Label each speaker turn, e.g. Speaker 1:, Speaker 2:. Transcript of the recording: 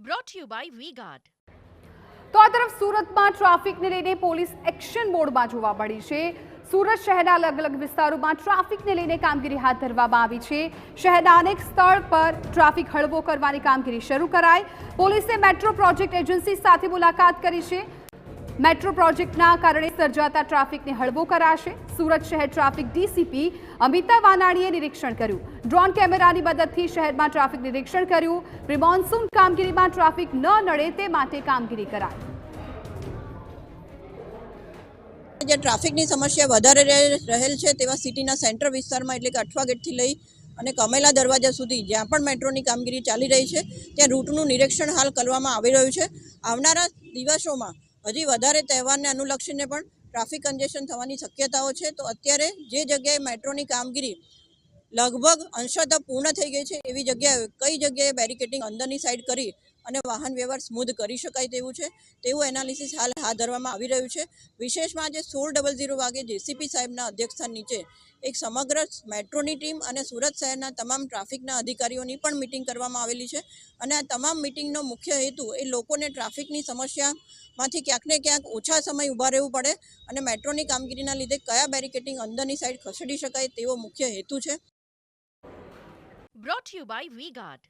Speaker 1: brought to you by V-Guard.
Speaker 2: તો આ તરફ સુરતમાં ટ્રાફિકને લઈને પોલીસ એક્શન મોડમાં જોવા મળી છે। સુરત શહેરના અલગ અલગ વિસ્તારોમાં ટ્રાફિકને લઈને કામગીરી હાથ ધરવામાં આવી છે। શહેરના અનેક સ્થળ પર ટ્રાફિક હળવો કરવાની કામગીરી શરૂ કરાઈ। પોલીસે મેટ્રો પ્રોજેક્ટ એજન્સી સાથે મુલાકાત કરી છે। મેટ્રો પ્રોજેક્ટના કારણે સર્જાતા ટ્રાફિકને હળવો કરાશે। સુરત શહેર ટ્રાફિક ડીસીપી અમિતા વાનાણીએ નિરીક્ષણ કર્યું। ડ્રોન કેમેરાની મદદથી શહેરમાં ટ્રાફિક નિરીક્ષણ કર્યું। પ્રી મોન્સૂન કામગીરીમાં ટ્રાફિક ન નડે તે માટે કામગીરી કરાઈ।
Speaker 3: જે ટ્રાફિકની સમસ્યા વધારે રહેલ છે તેવા સિટીના સેન્ટર વિસ્તારમાં એટલે કે અઠવા ગેટથી લઈ અને કમેલા દરવાજા સુધી જ્યાં પણ મેટ્રોની કામગીરી ચાલી રહી છે ત્યાં રૂટનું નિરીક્ષણ હાલ કરવામાં આવી રહ્યું છે। આવનારા દિવસોમાં હજી વધારે તહેવારને અનુલક્ષીને પણ ટ્રાફિક કન્જેશન થવાની શક્યતાઓ છે। તો અત્યારે જે જગ્યાએ મેટ્રોની કામગીરી લગભગ અંશતઃ પૂર્ણ થઈ ગઈ છે એવી જગ્યાએ કઈ જગ્યાએ બેરિકેડિંગ અંદરની સાઈડ કરી અને વાહન વ્યવહાર સ્મૂધ કરી શકાય તેવું એનાલિસિસ હાલ હાથ ધરવામાં આવી રહ્યું છે। વિશેષમાં આજે 16:00 વાગે જેસીપી સાહેબના અધ્યક્ષસ્થાન નીચે એક સમગ્ર મેટ્રોની ટીમ અને સુરત શહેરના તમામ ટ્રાફિકના અધિકારીઓની પણ મિટિંગ કરવામાં આવેલી છે અને આ તમામ મિટિંગનો મુખ્ય હેતુ એ લોકોને ટ્રાફિકની સમસ્યામાંથી ક્યાંક ને ક્યાંક ઓછા સમય ઊભા રહેવું પડે અને મેટ્રોની કામગીરીના લીધે કયા બેરિકેડિંગ અંદરની સાઈડ ખસેડી શકાય તેવો મુખ્ય હેતુ છે।
Speaker 1: Brought to you by V-Guard.